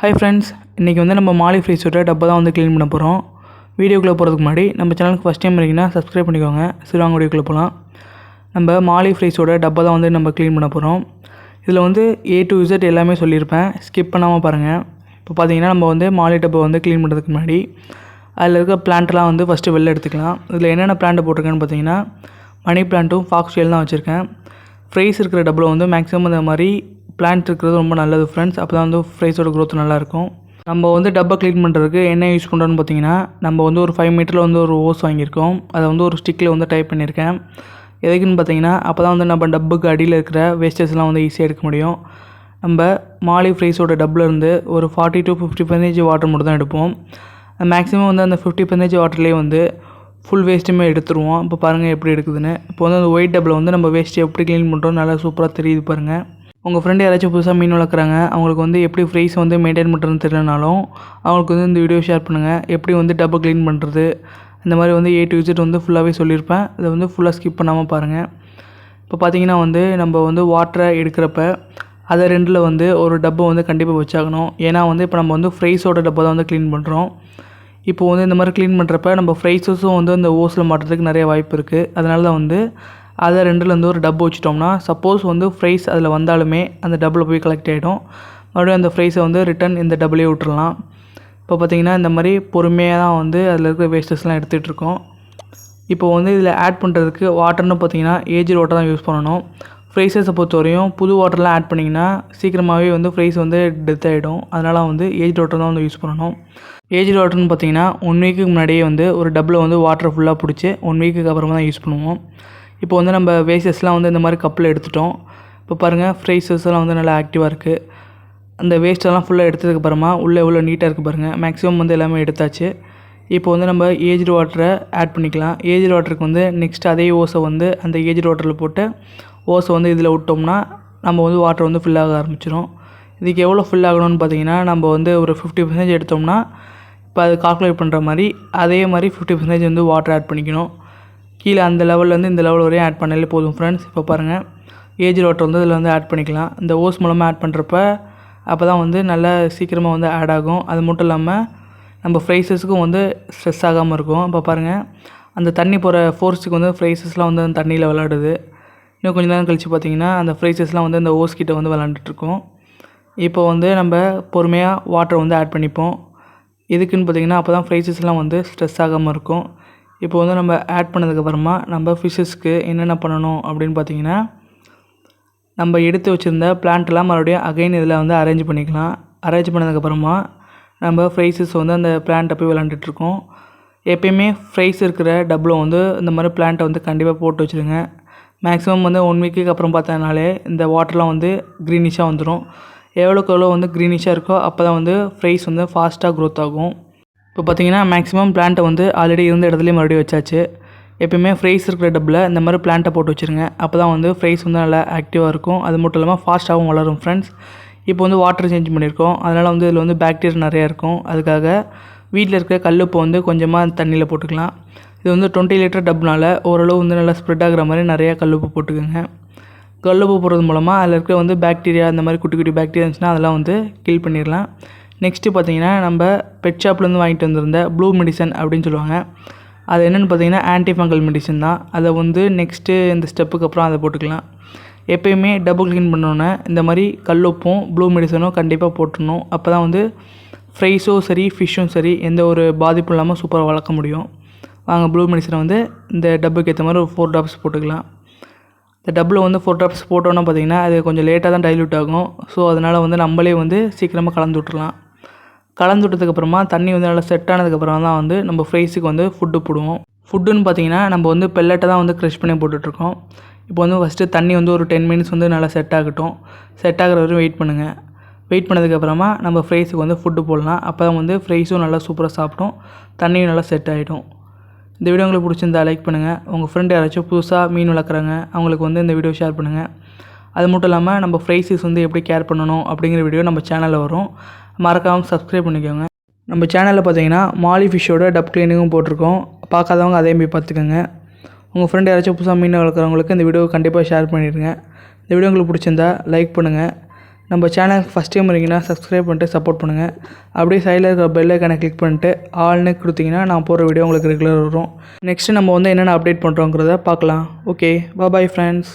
Hi friends, இன்றைக்கி வந்து நம்ம மாலி ஃப்ரைஸோட டப்பா தான் வந்து க்ளீன் பண்ண போகிறோம். வீடியோக்குள்ளே போகிறதுக்கு முன்னாடி நம்ம சேனலுக்கு ஃபஸ்ட் டைம் இருக்கீங்கன்னா சப்ஸ்கிரைப் பண்ணிக்கோங்க. சிறுவாங்க வீடியோக்குள்ளே போகலாம். நம்ம மாலி ஃப்ரைஸோட டப்பா தான் வந்து நம்ம க்ளீன் பண்ண போகிறோம். இதில் வந்து A to Z எல்லாமே சொல்லியிருப்பேன், ஸ்கிப் பண்ணாமல் பாருங்கள். இப்போ பார்த்தீங்கன்னா நம்ம வந்து மாலி டப்பா வந்து க்ளீன் பண்ணுறதுக்கு முன்னாடி அதில் இருக்க பிளான்ட்லாம் வந்து ஃபஸ்ட்டு வெளில எடுத்துக்கலாம். இதில் என்னென்ன பிளான்ட் போட்டிருக்கேன்னு பார்த்தீங்கன்னா மணி பிளான்ட்டும் ஃபாக்ஸ் டெயில் தான் வச்சுருக்கேன். ஃப்ரைஸ் இருக்கிற டப்பில் வந்து மேக்ஸிமம் இந்த மாதிரி பிளான்ட் இருக்கிறது ரொம்ப நல்லது ஃப்ரெண்ட்ஸ். அப்போ தான் வந்து ஃப்ரைஸோட க்ரோத் நல்லாயிருக்கும். நம்ம வந்து டப்பா க்ளீன் பண்ணுறதுக்கு என்ன யூஸ் பண்ணுறோன்னு பார்த்தீங்கன்னா, நம்ம வந்து ஒரு 5 மீட்டரில் வந்து ஒரு ஓஸ் வாங்கியிருக்கோம். அதை வந்து ஒரு ஸ்டிக்கில் வந்து டைப் பண்ணியிருக்கேன். எதுக்குன்னு பார்த்தீங்கன்னா, அப்போ தான் வந்து நம்ம டப்புக்கு அடியில் இருக்கிற வேஸ்டேஜ்லாம் வந்து ஈஸியாக எடுக்க முடியும். நம்ம மாலி ஃப்ரைஸோட டப்பில் இருந்து ஒரு 40 to 50% வாட்டர் மட்டும் தான் எடுப்போம். மேக்ஸிமம் வந்து அந்த 50% வாட்டர்லேயே வந்து ஃபுல் வேஸ்ட்டுமே எடுத்துருவோம். இப்போ பாருங்கள் எப்படி எடுக்குதுன்னு. இப்போ வந்து அந்த ஒயிட் டப்பில் வந்து நம்ம வேஸ்ட்டு எப்படி க்ளீன் பண்ணுறோம் நல்லா சூப்பராக தெரியுது பாருங்கள். உங்கள் ஃப்ரெண்டு யாராச்சும் புதுசாக மீன் வளர்க்குறாங்க, அவங்களுக்கு வந்து எப்படி ஃப்ரைஸ் வந்து மெயின்டைன் பண்ணுறதுன்னு தெரியலனாலும் அவங்களுக்கு வந்து இந்த வீடியோ ஷேர் பண்ணுங்கள். எப்படி வந்து டப்பா க்ளீன் பண்ணுறது இந்த மாதிரி வந்து A to Z வந்து ஃபுல்லாகவே சொல்லியிருப்பேன். இதை வந்து ஃபுல்லாக ஸ்கிப் பண்ணாமல் பாருங்கள். இப்போ பார்த்தீங்கன்னா வந்து நம்ம வந்து வாட்டரை எடுக்கிறப்ப அதை ரெண்டில் வந்து ஒரு டப்பா வந்து கண்டிப்பாக வச்சாகணும். ஏன்னா வந்து இப்போ நம்ம வந்து ஃப்ரைஸோட டப்பா தான் வந்து க்ளீன் பண்ணுறோம். இப்போ வந்து இந்த மாதிரி க்ளீன் பண்ணுறப்ப நம்ம ஃப்ரைஸஸும் வந்து அந்த ஓஸில் மாட்டுறதுக்கு நிறைய வாய்ப்பு இருக்குது. அதனால தான் வந்து அதை ரெண்டுலேருந்து ஒரு டப்பு வச்சிட்டோம்னா சப்போஸ் வந்து ஃப்ரைஸ் அதில் வந்தாலுமே அந்த டப்பில் போய் கலெக்ட் ஆகிடும். மறுபடியும் அந்த ஃப்ரைஸை வந்து ரிட்டன் இந்த டப்புலேயே விட்டுறலாம். இப்போ பார்த்திங்கன்னா இந்த மாதிரி பொறுமையாக தான் வந்து அதில் இருக்கிற வேஸ்டஸ்லாம் எடுத்துகிட்டு இருக்கோம். இப்போ வந்து இதில் ஆட் பண்ணுறதுக்கு வாட்டர்னு பார்த்திங்கன்னா ஏஜ்டு வாட்டர் தான் யூஸ் பண்ணணும். ஃப்ரைஸஸை பொறுத்தவரையும் புது வாட்டர்லாம் ஆட் பண்ணிங்கன்னா சீக்கிரமாகவே வந்து ஃப்ரைஸ் வந்து டெத் ஆகிடும். அதனால் வந்து ஏஜ்டு வாட்டர் தான் வந்து யூஸ் பண்ணணும். ஏஜ்டு வாட்டர்னு பார்த்திங்கன்னா 1 வீக்குக்கு முன்னாடியே வந்து ஒரு டப்பில் வந்து வாட்டர் ஃபுல்லாக பிடிச்சி 1 வீக்குக்கு அப்புறமா தான் யூஸ் பண்ணுவோம். இப்போ வந்து நம்ம வேஸ்டஸ்லாம் வந்து இந்த மாதிரி கப்பில் எடுத்துட்டோம். இப்போ பாருங்கள் ஃப்ரைஸஸ்லாம் வந்து நல்லா ஆக்டிவாக இருக்குது. அந்த வேஸ்ட்டெல்லாம் ஃபுல்லாக எடுத்ததுக்கப்புறமா உள்ளே எவ்வளோ நீட்டாக இருக்குது பாருங்கள். மேக்ஸிமம் வந்து எல்லாமே எடுத்தாச்சு. இப்போ வந்து நம்ம ஏஜ்டு வாட்டரை ஆட் பண்ணிக்கலாம். ஏஜ்டு வாட்டருக்கு வந்து நெக்ஸ்ட் அதே ஓஸை வந்து அந்த ஏஜ்டு வாட்டரில் போட்டு ஓஸை வந்து இதில் விட்டோம்னா நம்ம வந்து வாட்டர் வந்து ஃபில் ஆக ஆரம்பிச்சிடும். இதுக்கு எவ்வளோ ஃபில் ஆகணும்னு பார்த்தீங்கன்னா நம்ம வந்து ஒரு 50% எடுத்தோம்னா இப்போ அது கால்குலேட் பண்ணுற மாதிரி அதே மாதிரி 50% வந்து வாட்டர் ஆட் பண்ணிக்கணும். கீழே அந்த லெவல்லேருந்து இந்த லெவல் வரையும் ஆட் பண்ணாலே போதும் ஃப்ரெண்ட்ஸ். இப்போ பாருங்கள் ஏஜ் வாட்டர் வந்து இதில் வந்து ஆட் பண்ணிக்கலாம். இந்த ஓஸ் மூலமாக ஆட் பண்ணுறப்ப அப்போ தான் வந்து நல்லா சீக்கிரமாக வந்து ஆட் ஆகும். அது மட்டும் இல்லாமல் நம்ம ஃப்ரைஸஸுக்கும் வந்து ஸ்ட்ரெஸ் ஆகாமல் இருக்கும். இப்போ பாருங்கள் அந்த தண்ணி போகிற ஃபோர்ஸுக்கு வந்து ஃப்ரைஸஸ்லாம் வந்து அந்த தண்ணியில் விளாடுது. இன்னும் கொஞ்சம் நேரம் கழித்து பார்த்திங்கன்னா அந்த ஃப்ரைஸஸ்லாம் வந்து அந்த ஓஸ் கிட்ட வந்து விளாண்டுட்ருக்கோம். இப்போ வந்து நம்ம பொறுமையாக வாட்டர் வந்து ஆட் பண்ணிப்போம். எதுக்குன்னு பார்த்திங்கன்னா அப்போ தான் ஃப்ரைஸஸ்லாம் வந்து ஸ்ட்ரெஸ் ஆகாமல் இருக்கும். இப்போ வந்து நம்ம ஆட் பண்ணதுக்கப்புறமா நம்ம ஃபிஷ்ஷஸ்க்கு என்னென்ன பண்ணணும் அப்படின்னு பார்த்தீங்கன்னா, நம்ம எடுத்து வச்சுருந்த பிளான்ட்லாம் மறுபடியும் அகைன் இதில் வந்து அரேஞ்ச் பண்ணிக்கலாம். அரேஞ்ச் பண்ணதுக்கப்புறமா நம்ம ஃப்ரைஸஸ் வந்து அந்த பிளான்ட்டை போய் விளாண்டுட்ருக்கோம். எப்பயுமே ஃப்ரைஸ் இருக்கிற டப்பில் வந்து இந்த மாதிரி பிளான்ட்டை வந்து கண்டிப்பாக போட்டு வச்சுருங்க. மேக்ஸிமம் வந்து 1 வீக்குக்கு அப்புறம் பார்த்தனாலே இந்த வாட்டர்லாம் வந்து க்ரீனிஷாக வந்துடும். எவ்வளோக்கு எவ்வளோ வந்து க்ரீனிஷாக இருக்கோ அப்போ தான் வந்து ஃப்ரைஸ் வந்து ஃபாஸ்ட்டாக க்ரோத் ஆகும். இப்போ பார்த்திங்கன்னா மேக்ஸிமம் பிளான்ட்டை வந்து ஆல்ரெடி இருந்த இடத்துலையும் மறுபடியும் வச்சாச்சு. எப்பயுமே ஃப்ரைஸ் இருக்கிற டப்பில் இந்த மாதிரி பிளான்ட்டை போட்டு வச்சுருங்க. அப்போ தான் வந்து ஃப்ரைஸ் வந்து நல்லா ஆக்டிவாக இருக்கும். அது மட்டும் இல்லாமல் ஃபாஸ்ட்டாகவும் வளரும் ஃப்ரெண்ட்ஸ். இப்போ வந்து வாட்டர் சேஞ்ச் பண்ணியிருக்கோம். அதனால் வந்து இதில் வந்து பாக்டீரியா நிறையா இருக்கும். அதுக்காக வீட்டில் இருக்கிற கல்லுப்பை வந்து கொஞ்சமாக தண்ணியில் போட்டுக்கலாம். இது வந்து 20 லிட்டர் டப்னால ஓரளவு வந்து நல்லா ஸ்ப்ரெட் ஆகிற மாதிரி நிறையா கல்லுப்பு போட்டுக்கோங்க. கல்லுப்பு போடுறது மூலமாக அதில் இருக்கிற வந்து பாக்டீரியா இந்த மாதிரி குட்டி குட்டி பாக்டீரியா இருந்துச்சுன்னா அதெல்லாம் வந்து கில் பண்ணிடலாம். நெக்ஸ்ட்டு பார்த்திங்கன்னா நம்ம பெட் ஷாப்லேருந்து வாங்கிட்டு வந்திருந்த ப்ளூ மெடிசன் அப்படின்னு சொல்லுவாங்க. அது என்னென்னு பார்த்தீங்கன்னா ஆன்டி ஃபங்கல் மெடிசன் தான். அதை வந்து நெக்ஸ்ட்டு இந்த ஸ்டெப்புக்கு அப்புறம் அதை போட்டுக்கலாம். எப்போயுமே டபுள் க்ளீன் பண்ணோன்னே இந்த மாதிரி கல்லுப்பும் ப்ளூ மெடிசனும் கண்டிப்பாக போட்டுடணும். அப்போ தான் வந்து ஃப்ரைஸும் சரி ஃபிஷ்ஷும் சரி எந்த ஒரு பாதிப்பும் இல்லாமல் சூப்பராக வளர்க்க முடியும். வாங்க ப்ளூ மெடிசனை வந்து இந்த டப்புக்கு ஏற்ற மாதிரி ஒரு 4 ட்ராப்ஸ் போட்டுக்கலாம். இந்த டப்பில் வந்து 4 ட்ராப்ஸ் போட்டோன்னா பார்த்திங்கன்னா அது கொஞ்சம் லேட்டாக தான் டைல்யூட் ஆகும். ஸோ அதனால் வந்து நம்மளே வந்து சீக்கிரமாக கலந்து விட்டுறலாம். கலந்து விட்டதுக்கப்புறமா தண்ணி வந்து நல்லா செட் ஆனதுக்கப்புறம் தான் வந்து நம்ம ஃப்ரைஸுக்கு வந்து ஃபுட்டு போடுவோம். ஃபுட்டுன்னு பார்த்திங்கன்னா நம்ம வந்து பெல்லட்டை தான் வந்து க்ரஷ் பண்ணி போட்டுட்ருக்கோம். இப்போ வந்து ஃபஸ்ட்டு தண்ணி வந்து ஒரு 10 மினிட்ஸ் வந்து நல்லா செட் ஆகட்டும். செட் ஆகிற வரையும் வெயிட் பண்ணுங்கள். வெயிட் பண்ணதுக்கப்புறமா நம்ம ஃப்ரைஸுக்கு வந்து ஃபுட்டு போடலாம். அப்போ தான் வந்து ஃப்ரைஸும் நல்லா சூப்பராக சாப்பிடும், தண்ணியும் நல்லா செட் ஆகிடும். இந்த வீடியோ உங்களுக்கு பிடிச்சிருந்தா லைக் பண்ணுங்கள். உங்கள் ஃப்ரெண்டு யாராச்சும் புதுசாக மீன் வளர்க்குறாங்க அவங்களுக்கு வந்து இந்த வீடியோ ஷேர் பண்ணுங்கள். அது மட்டும் இல்லாமல் நம்ம ஃப்ரைஸஸ் வந்து எப்படி கேர் பண்ணணும் அப்படிங்கிற வீடியோ நம்ம சேனலில் வரும். மறக்காமல் சப்ஸ்கிரைப் பண்ணிக்கோங்க. நம்ம சேனலில் பார்த்தீங்கன்னா மாலி ஃபிஷ்ஷோட டப் க்ளீனிங்கும் போட்டிருக்கோம். பார்க்காதவங்க அதையும் போய் பார்த்துக்கோங்க. உங்கள் ஃப்ரெண்டு யாராச்சும் புதுசாக மீன் வளர்க்குறவங்களுக்கு இந்த வீடியோ கண்டிப்பாக ஷேர் பண்ணிடுங்க. இந்த வீடியோ உங்களுக்கு பிடிச்சிருந்தா லைக் பண்ணுங்கள். நம்ம சேனலுக்கு ஃபஸ்ட் டைம் வரீங்கன்னா சப்ஸ்கிரைப் பண்ணிட்டு சப்போர்ட் பண்ணுங்கள். அப்படியே சைடில் இருக்கிற பெல் ஐக்கானை கிளிக் பண்ணிட்டு ஆல்னு கொடுத்தீங்கன்னா நான் போகிற வீடியோ உங்களுக்கு ரெகுலர் வரும். நெக்ஸ்ட்டு நம்ம வந்து என்னென்ன அப்டேட் பண்ணுறோங்கிறத பார்க்கலாம். Okay, bye friends.